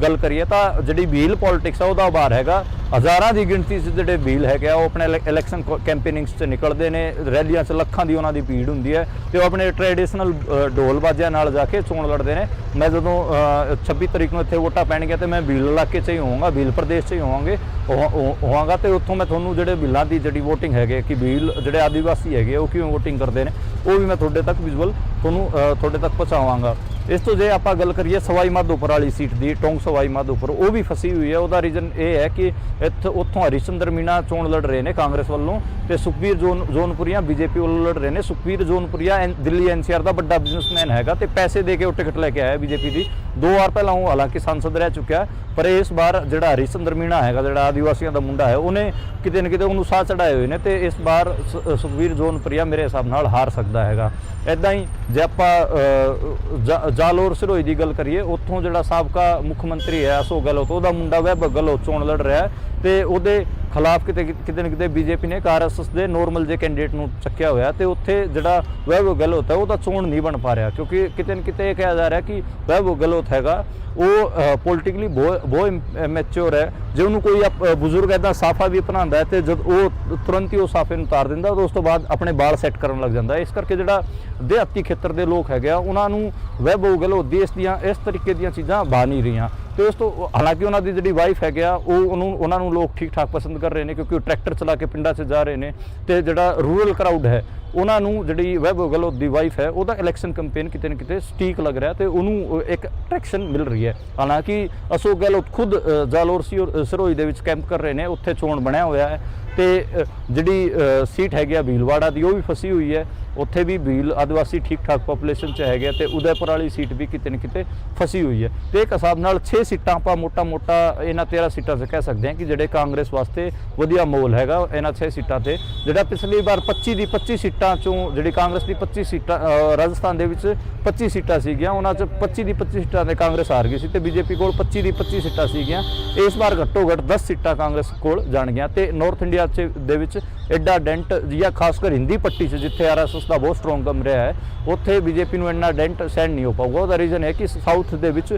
ਗੱਲ ਕਰੀਏ ਤਾਂ ਜਿਹੜੀ ਭੀਲ ਪੋਲਿਟਿਕਸ ਆ ਉਹਦਾ ਉਭਾਰ ਹੈਗਾ। ਹਜ਼ਾਰਾਂ ਦੀ ਗਿਣਤੀ 'ਚ ਜਿਹੜੇ ਭੀਲ ਹੈਗੇ ਆ ਉਹ ਆਪਣੇ ਇਲੈਕਸ਼ਨ ਕੈਂਪੇਨਿੰਗਸ 'ਚ ਨਿਕਲਦੇ ਨੇ, ਰੈਲੀਆਂ 'ਚ ਲੱਖਾਂ ਦੀ ਉਹਨਾਂ ਦੀ ਭੀੜ ਹੁੰਦੀ ਹੈ ਤੇ ਉਹ ਆਪਣੇ ਟ੍ਰੈਡੀਸ਼ਨਲ ਢੋਲ ਬਾਜਿਆਂ ਨਾਲ ਜਾ ਕੇ ਚੋਣ ਲੜਦੇ ਨੇ। ਮੈਂ ਜਦੋਂ 26 ਤਰੀਕ ਨੂੰ ਇੱਥੇ ਵੋਟਾਂ ਪੈਣਗੀਆਂ ਤੇ ਮੈਂ ਭੀਲ ਇਲਾਕੇ 'ਚ ਹੀ ਹੋਵਾਂਗਾ, ਭੀਲ ਪ੍ਰਦੇਸ਼ 'ਚ ਹੀ ਹੋਵਾਂਗਾ ਤੇ ਉੱਥੋਂ ਮੈਂ ਤੁਹਾਨੂੰ ਜਿਹੜੇ ਭੀਲਾਂ ਦੀ ਜਿਹੜੀ ਵੋਟਿੰਗ ਹੈਗੇ ਕਿ ਭੀਲ ਜਿਹੜੇ ਆਦੀਵਾਸੀ ਹੈਗੇ ਉਹ ਕਿਵੇਂ ਵੋਟਿੰਗ ਕਰਦੇ ਨੇ ਉਹ ਵੀ ਮੈਂ ਤੁਹਾਡੇ ਤੱਕ ਵਿਜ਼ੂਅਲ ਤੁਹਾਨੂੰ ਤੁਹਾਡੇ ਤੱਕ ਪਹੁੰਚਾਵਾਂਗਾ। ਇਸ ਤੋਂ ਜੇ ਆਪਾਂ ਗੱਲ ਕਰੀਏ ਸਵਾਈ ਮਾਧੋਪੁਰ ਵਾਲੀ ਸੀਟ ਦੀ, ਟੋਂਗ ਸਵਾਈ ਮਾਧੋਪੁਰ ਉਹ ਵੀ ਫਸੀ ਹੋਈ ਹੈ। ਉਹਦਾ ਰੀਜ਼ਨ ਇਹ ਹੈ ਕਿ ਉੱਥੋਂ ਹਰੀਸ਼ਚੰਦਰ ਮੀਣਾ ਚੋਣ ਲੜ ਰਹੇ ਨੇ ਕਾਂਗਰਸ ਵੱਲੋਂ ਤੇ ਸੁਖਬੀਰ ਜੌਨਪੁਰੀਆ ਬੀਜੇਪੀ ਵੱਲੋਂ ਲੜ ਰਹੇ ਨੇ। ਸੁਖਬੀਰ ਜੌਨਪੁਰੀਆ ਦਿੱਲੀ NCR ਦਾ ਵੱਡਾ ਬਿਜ਼ਨਸਮੈਨ ਹੈਗਾ ਤੇ ਪੈਸੇ ਦੇ ਕੇ ਉਹ ਟਿਕਟ ਲੈ ਕੇ ਆਇਆ ਬੀਜੇਪੀ ਦੀ। 2 ਵਾਰ ਪਹਿਲਾਂ ਉਹ ਹਾਲਾਂਕਿ ਸੰਸਦ ਰਹਿ ਚੁੱਕਿਆ, ਪਰ ਇਸ ਵਾਰ ਜਿਹੜਾ ਹਰੀਸ਼ਚੰਦਰ ਮੀਣਾ ਹੈਗਾ ਜਿਹੜਾ ਆਦੀਵਾਸੀਆਂ ਦਾ ਮੁੰਡਾ ਹੈ ਉਹਨੇ ਕਿਤੇ ਨਾ ਕਿਤੇ ਉਹਨੂੰ ਸਾਹ ਚੜਾਏ ਹੋਏ ਨੇ ਤੇ ਇਸ ਵਾਰ ਸੁਖਬੀਰ ਜੌਨਪੁਰੀਆ ਮੇਰੇ ਹਿਸਾਬ ਨਾਲ ਹਾਰ ਸਕਦਾ ਹੈਗਾ। ਇੱਦਾਂ ਹੀ ਜੇ ਆਪਾਂ ਜਾਲੋਰ ਸਿਰੋਈ ਦੀ ਗੱਲ ਕਰੀਏ, ਉੱਥੋਂ ਜਿਹੜਾ ਸਾਬਕਾ ਮੁੱਖ ਮੰਤਰੀ ਹੈ ਅਸ਼ੋਕ ਗਹਿਲੋਤ, ਉਹਦਾ ਮੁੰਡਾ ਵੈਭਵ ਗਹਿਲੋਤ ਚੋਣ ਲੜ ਰਿਹਾ ਤੇ ਉਹਦੇ ਖਿਲਾਫ ਕਿਤੇ ਨਾ ਕਿਤੇ ਬੀਜੇਪੀ ਨੇ RSS ਦੇ ਨੋਰਮਲ ਜੇ ਕੈਂਡੀਡੇਟ ਨੂੰ ਚੱਕਿਆ ਹੋਇਆ ਤੇ ਉੱਥੇ ਜਿਹੜਾ ਵੈਭਵ ਗਹਿਲੋਤ ਹੈ ਉਹਦਾ ਚੋਣ ਨਹੀਂ ਬਣ ਪਾ ਰਿਹਾ ਕਿਉਂਕਿ ਕਿਤੇ ਨਾ ਕਿਤੇ ਇਹ ਕਿਹਾ ਜਾ ਰਿਹਾ ਕਿ ਵੈਭਵ ਗਹਿਲੋਤ ਹੈਗਾ ਉਹ ਪੋਲੀਟੀਕਲੀ ਬਹੁਤ ਮੈਚੁਰ ਹੈ। ਜੇ ਉਹਨੂੰ ਕੋਈ ਬਜ਼ੁਰਗ ਇੱਦਾਂ ਸਾਫਾ ਵੀ ਅਪਣਾਉਂਦਾ ਹੈ ਤੇ ਜਦ ਉਹ ਤੁਰੰਤ ਹੀ ਉਹ ਸਾਫੇ ਨੂੰ ਉਤਾਰ ਦਿੰਦਾ ਉਸ ਤੋਂ ਬਾਅਦ ਆਪਣੇ ਬਾਲ ਸੈੱਟ ਕਰਨ ਲੱਗ ਜਾਂਦਾ। ਇਸ ਕਰਕੇ ਜਿਹੜਾ ਦਿਹਾਤੀ ਖੇਤਰ ਦੇ ਲੋਕ ਹੈਗੇ ਆ ਉਹਨਾਂ ਨੂੰ ਵੈਭਵ ਗਹਿਲੋਤ ਦੀ ਇਸ ਤਰੀਕੇ ਦੀਆਂ ਚੀਜ਼ਾਂ ਬਾ ਨਹੀਂ ਰਹੀਆਂ ਤੇ ਉਸ ਤੋਂ ਹਾਲਾਂਕਿ ਉਹਨਾਂ ਦੀ ਜਿਹੜੀ ਵਾਈਫ ਹੈਗੇ ਆ ਉਹਨਾਂ ਨੂੰ ਲੋਕ ਠੀਕ ਠਾਕ ਪਸੰਦ ਕਰ ਰਹੇ ਨੇ ਕਿਉਂਕਿ ਉਹ ਟਰੈਕਟਰ ਚਲਾ ਕੇ ਪਿੰਡਾਂ 'ਚ ਜਾ ਰਹੇ ਨੇ ਤੇ ਜਿਹੜਾ ਰੂਰਲ ਕਰਾਊਡ ਹੈ ਉਹਨਾਂ ਨੂੰ ਜਿਹੜੀ ਵੈਭਵ ਗਹਿਲੋਤ ਦੀ ਵਾਈਫ ਹੈ ਉਹਦਾ ਇਲੈਕਸ਼ਨ ਕੈਂਪੇਨ ਕਿਤੇ ਨਾ ਕਿਤੇ ਸਟੀਕ ਲੱਗ ਰਿਹਾ ਤੇ ਉਹਨੂੰ ਇੱਕ ਅਟਰੈਕਸ਼ਨ ਮਿਲ ਰਹੀ ਹੈ। ਹਾਲਾਂਕਿ ਅਸ਼ੋਕ ਗਹਿਲੋਤ ਖੁਦ ਜਾਲੋਰ ਸਿਰੋਈ ਦੇ ਵਿੱਚ ਕੈਂਪ ਕਰ ਰਹੇ ਨੇ, ਉੱਥੇ ਚੋਣ ਬਣਿਆ ਹੋਇਆ ਹੈ ਤੇ ਜਿਹੜੀ ਸੀਟ ਹੈਗੀ ਆ ਭੀਲਵਾੜਾ ਦੀ ਉਹ ਵੀ ਫਸੀ ਹੋਈ ਹੈ, ਉੱਥੇ ਵੀ ਭੀਲ ਆदिवासी ਠੀਕ ਠਾਕ ਪੋਪੂਲੇਸ਼ਨ 'ਚ ਹੈਗੇ ਤੇ ਉਦੈਪੁਰ ਵਾਲੀ ਸੀਟ ਵੀ ਕਿਤੇ ਨਾ ਕਿਤੇ ਫਸੀ ਹੋਈ ਹੈ ਤੇ ਇੱਕ ਹਿਸਾਬ ਨਾਲ 6 ਸੀਟਾਂ ਆਪਾਂ ਮੋਟਾ ਇਹਨਾਂ 13 ਸੀਟਾਂ 'ਤੇ ਕਹਿ ਸਕਦੇ ਹਾਂ ਕਿ ਜਿਹੜੇ ਕਾਂਗਰਸ ਵਾਸਤੇ ਵਧੀਆ ਮੋਲ ਹੈਗਾ ਇਹਨਾਂ 6 ਸੀਟਾਂ ਤੇ। ਜਿਹੜਾ ਪਿਛਲੀ ਵਾਰ 25 ਸੀਟਾਂ 'ਚੋਂ ਜਿਹੜੀ ਕਾਂਗਰਸ ਦੀ 25 ਸੀਟਾਂ ਰਾਜਸਥਾਨ ਦੇ ਵਿੱਚ 25 ਸੀਟਾਂ ਸੀਗੀਆਂ, ਉਹਨਾਂ 'ਚ 25 ਸੀਟਾਂ ਤੇ ਕਾਂਗਰਸ ਹਾਰ ਗਈ ਸੀ ਤੇ ਬੀਜੇਪੀ ਕੋਲ 25 ਸੀਟਾਂ ਸੀਗੀਆਂ। ਇਸ ਵਾਰ ਘੱਟੋ ਘੱਟ 10 ਸੀਟਾਂ ਕਾਂਗਰਸ ਕੋਲ ਜਾਣਗੀਆਂ ਤੇ ਨਾਰਥ ਇੰਡੀਆ ਦੇ ਵਿੱਚ ਐਡਾ ਡੈਂਟ ਜਾਂ ਖਾਸ ਕਰ ਹਿੰਦੀ ਪੱਟੀ 'ਚ ਜਿੱਥੇ RSS ਦਾ ਬਹੁਤ ਸਟਰੋਂਗ ਕੰਮ ਰਿਹਾ ਹੈ ਉੱਥੇ ਬੀਜੇਪੀ ਨੂੰ ਇੰਨਾ ਡੈਂਟ ਸਹਿਣ ਨਹੀਂ ਹੋ ਪਾਊਗਾ। ਉਹਦਾ ਰੀਜ਼ਨ ਹੈ ਕਿ ਸਾਊਥ ਦੇ ਵਿੱਚ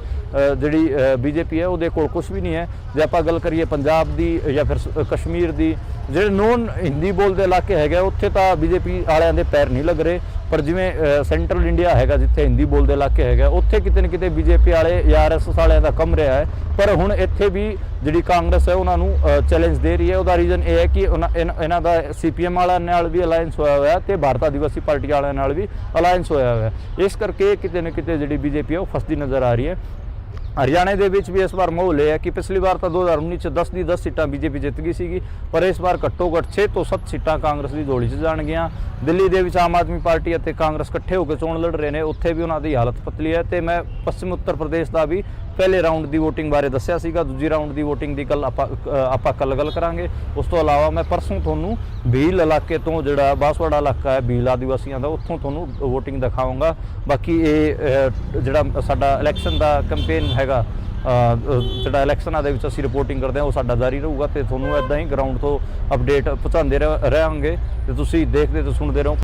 ਜਿਹੜੀ ਬੀਜੇਪੀ ਹੈ ਉਹਦੇ ਕੋਲ ਕੁਝ ਵੀ ਨਹੀਂ ਹੈ। ਜੇ ਆਪਾਂ ਗੱਲ ਕਰੀਏ ਪੰਜਾਬ ਦੀ ਜਾਂ ਫਿਰ ਕਸ਼ਮੀਰ ਦੀ ਜਿਹੜੇ ਨੋਨ ਹਿੰਦੀ ਬੋਲਦੇ ਇਲਾਕੇ ਹੈਗੇ ਉੱਥੇ ਤਾਂ ਬੀਜੇਪੀ ਵਾਲਿਆਂ ਦੇ ਪੈਰ ਨਹੀਂ ਲੱਗ ਰਹੇ, ਪਰ ਜਿਵੇਂ ਸੈਂਟਰਲ ਇੰਡੀਆ ਹੈਗਾ ਜਿੱਥੇ ਹਿੰਦੀ ਬੋਲਦੇ ਇਲਾਕੇ ਹੈਗਾ ਉੱਥੇ ਕਿਤੇ ਨਾ ਕਿਤੇ ਬੀਜੇਪੀ ਵਾਲੇ ਜਾਂ ਆਰਐਸਐਸ ਵਾਲਿਆਂ ਦਾ ਕੰਮ ਰਿਹਾ ਹੈ। ਪਰ ਹੁਣ ਇੱਥੇ ਵੀ ਜਿਹੜੀ ਕਾਂਗਰਸ ਹੈ ਉਹਨਾਂ ਨੂੰ ਚੈਲੰਜ ਦੇ ਰਹੀ ਹੈ। ਉਹਦਾ ਰੀਜ਼ਨ ਇਹ ਹੈ ਕਿ ਇਹਨਾਂ ਦਾ ਸੀਪੀਐਮ ਵਾਲਿਆਂ ਨਾਲ ਵੀ ਅਲਾਈਅੰਸ ਹੋਇਆ ਹੋਇਆ ਤੇ ਭਾਰਤ ਆਦੀਵਾਸੀ ਪਾਰਟੀ ਵਾਲਿਆਂ ਨਾਲ ਵੀ ਅਲਾਈਅੰਸ ਹੋਇਆ ਹੋਇਆ। ਇਸ ਕਰਕੇ ਕਿਤੇ ਨਾ ਕਿਤੇ ਜਿਹੜੀ ਬੀਜੇਪੀ ਹੈ ਉਹ ਫਸਦੀ ਨਜ਼ਰ ਆ ਰਹੀ ਹੈ। हरियाणा ਦੇ ਵਿੱਚ ਵੀ ਇਸ ਵਾਰ ਮਾਹੌਲ ਇਹ ਹੈ ਕਿ ਪਿਛਲੀ ਵਾਰ ਤਾਂ 2019 ਚ 10 ਦੀ 10 ਸੀਟਾਂ ਬੀਜੇਪੀ ਜਿੱਤ ਗਈ ਸੀਗੀ, ਪਰ ਇਸ ਵਾਰ ਘੱਟੋ ਘੱਟ 6 ਤੋਂ 7 ਸੀਟਾਂ ਕਾਂਗਰਸ ਦੀ ਝੋਲੀ 'ਚ ਜਾਣਗੀਆਂ। ਦਿੱਲੀ ਦੇ ਵਿੱਚ ਆਮ ਆਦਮੀ ਪਾਰਟੀ ਅਤੇ ਕਾਂਗਰਸ ਇਕੱਠੇ ਹੋ ਕੇ ਚੋਣ ਲੜ ਰਹੇ ਨੇ, ਉੱਥੇ ਵੀ ਉਹਨਾਂ ਦੀ ਹਾਲਤ ਪਤਲੀ ਹੈ। ਤੇ ਮੈਂ ਪੱਛਮੀ ਉੱਤਰ ਪ੍ਰਦੇਸ਼ ਦਾ ਵੀ ਪਹਿਲੇ ਰਾਊਂਡ ਦੀ VOTING ਬਾਰੇ ਦੱਸਿਆ ਸੀਗਾ, ਦੂਜੀ ਰਾਊਂਡ ਦੀ VOTING ਦੀ ਗੱਲ ਆਪਾਂ ਕੱਲ੍ਹ ਗੱਲ ਕਰਾਂਗੇ। ਉਸ ਤੋਂ ਇਲਾਵਾ ਮੈਂ ਪਰਸੋਂ ਤੁਹਾਨੂੰ ਭੀਲ ਇਲਾਕੇ ਤੋਂ ਜਿਹੜਾ ਬਾਸਵਾੜਾ ਇਲਾਕਾ ਹੈ ਭੀਲ ਆਦੀਵਾਸੀਆਂ ਦਾ, ਉੱਥੋਂ ਤੁਹਾਨੂੰ VOTING ਦਿਖਾਵਾਂਗਾ। ਬਾਕੀ ਇਹ ਜਿਹੜਾ ਸਾਡਾ ਇਲੈਕਸ਼ਨ ਦਾ ਕੈਂਪੇਨ ਹੈਗਾ, ਜਿਹੜਾ ਇਲੈਕਸ਼ਨਾਂ ਦੇ ਵਿੱਚ ਅਸੀਂ ਰਿਪੋਰਟਿੰਗ ਕਰਦੇ ਹਾਂ ਉਹ ਸਾਡਾ ਜਾਰੀ ਰਹੂਗਾ ਤੇ ਤੁਹਾਨੂੰ ਇੱਦਾਂ ਹੀ ਗਰਾਊਂਡ ਤੋਂ ਅਪਡੇਟ ਪਹੁੰਚਾਉਂਦੇ ਰਹਾਂਗੇ ਤੇ ਤੁਸੀਂ ਦੇਖਦੇ ਤੇ ਸੁਣਦੇ ਰਹੋ।